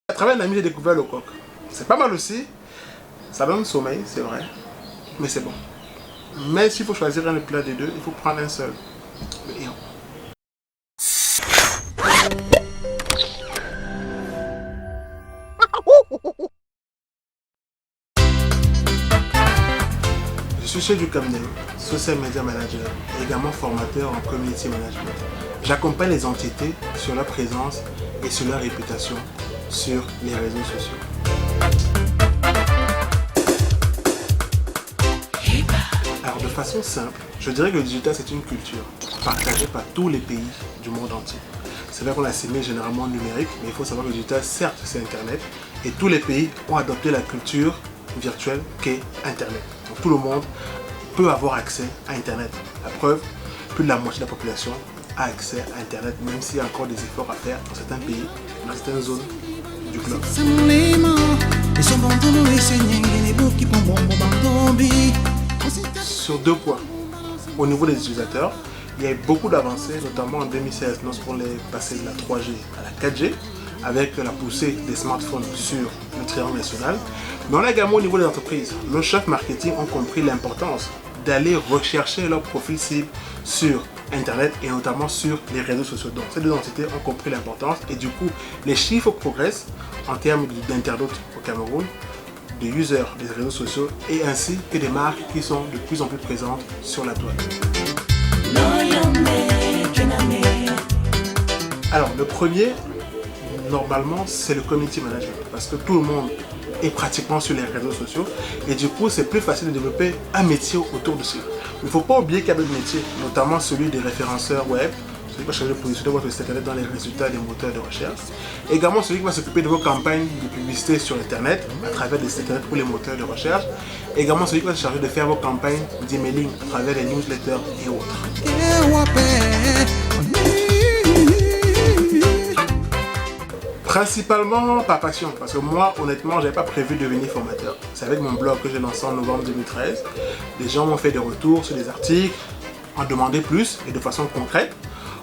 À travers un ami, j'ai découvert le coq. C'est pas mal aussi. Ça donne sommeil, c'est vrai. Mais c'est bon. Mais s'il faut choisir un plat des deux, il faut prendre un seul. Le héros. Je suis chez du Cameroun, social media manager et également formateur en community management. J'accompagne les entités sur leur présence et sur leur réputation sur les réseaux sociaux. Alors de façon simple, je dirais que le digital c'est une culture partagée par tous les pays du monde entier. C'est vrai qu'on l'assimile généralement au numérique, mais il faut savoir que le digital certes c'est Internet et tous les pays ont adopté la culture virtuelle qu'est Internet. Donc tout le monde peut avoir accès à Internet. La preuve, plus de la moitié de la population a accès à Internet, même s'il y a encore des efforts à faire dans certains pays, dans certaines zones du globe. Sur deux points, au niveau des utilisateurs, il y a eu beaucoup d'avancées, notamment en 2016, lorsqu'on est passé de la 3G à la 4G, avec la poussée des smartphones sur le triangle national. Mais on a également au niveau des entreprises. Nos chefs marketing ont compris l'importance d'aller rechercher leur profil cible sur Internet et notamment sur les réseaux sociaux. Donc ces deux entités ont compris l'importance et du coup les chiffres progressent en termes d'internautes au Cameroun, de users des réseaux sociaux et ainsi que des marques qui sont de plus en plus présentes sur la toile. Alors le premier, normalement c'est le community management parce que tout le monde est pratiquement sur les réseaux sociaux et du coup c'est plus facile de développer un métier autour de ça. Il ne faut pas oublier qu'il y a d'autres métiers, notamment celui des référenceurs web, celui qui va chercher de positionner votre site internet dans les résultats des moteurs de recherche. Également celui qui va s'occuper de vos campagnes de publicité sur internet à travers des sites internet ou les moteurs de recherche. Également celui qui va se charger de faire vos campagnes d'emailing à travers les newsletters et autres. Principalement par passion, parce que moi, honnêtement, j'avais pas prévu de devenir formateur. C'est avec mon blog que j'ai lancé en novembre 2013. Les gens m'ont fait des retours sur des articles, en demandaient plus et de façon concrète.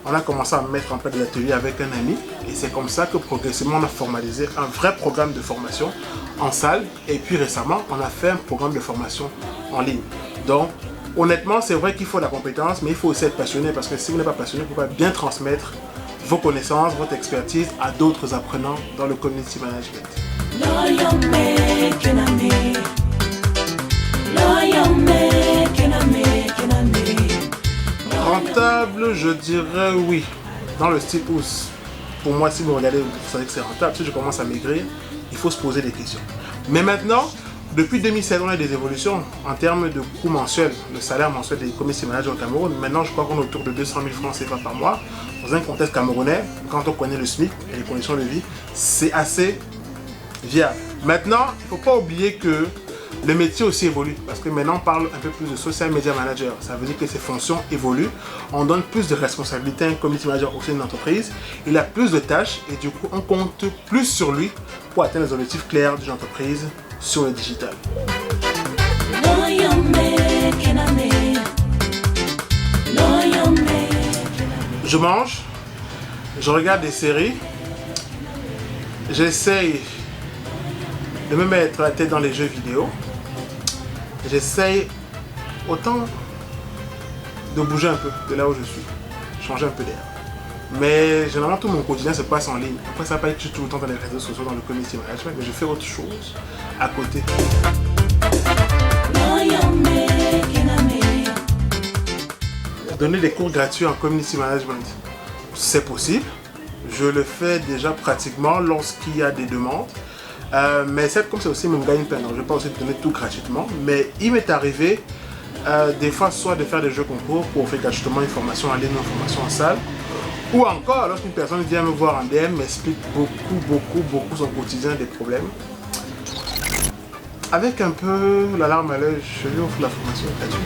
On a commencé à mettre en place des ateliers avec un ami et c'est comme ça que progressivement on a formalisé un vrai programme de formation en salle et puis récemment on a fait un programme de formation en ligne. Donc honnêtement, c'est vrai qu'il faut la compétence, mais il faut aussi être passionné parce que si vous n'êtes pas passionné, vous ne pouvez pas bien transmettre vos connaissances, votre expertise à d'autres apprenants dans le community management. Rentable, je dirais oui. Dans le style où, pour moi, si vous regardez, vous savez que c'est rentable. Si je commence à maigrir, il faut se poser des questions. Mais maintenant, depuis 2016, on a des évolutions en termes de coût mensuel, le salaire mensuel des community managers au Cameroun. Maintenant, je crois qu'on est autour de 200 000 francs CFA par mois. Dans un contexte camerounais, quand on connaît le SMIC et les conditions de vie, c'est assez viable. Maintenant, il ne faut pas oublier que le métier aussi évolue parce que maintenant on parle un peu plus de social media manager. Ça veut dire que ses fonctions évoluent. On donne plus de responsabilités à un community manager au sein d'une entreprise. Il a plus de tâches et du coup on compte plus sur lui pour atteindre les objectifs clairs d'une entreprise sur le digital. Je mange, je regarde des séries, j'essaye de me mettre la tête dans les jeux vidéo. J'essaye autant de bouger un peu de là où je suis, changer un peu d'air. Mais généralement tout mon quotidien se passe en ligne. Après ça va pas être tout le temps dans les réseaux sociaux, dans le community management, mais je fais autre chose à côté. Donner des cours gratuits en community management, c'est possible. Je le fais déjà pratiquement lorsqu'il y a des demandes. Mais c'est comme c'est aussi mon gagne-pain, donc je ne vais pas aussi donner tout gratuitement. Mais il m'est arrivé des fois soit de faire des jeux concours pour faire gratuitement une formation en ligne, une formation en salle. Ou encore lorsqu'une personne vient me voir en DM, m'explique beaucoup son quotidien, des problèmes. Avec un peu la larme à l'œil, je lui offre la formation gratuite.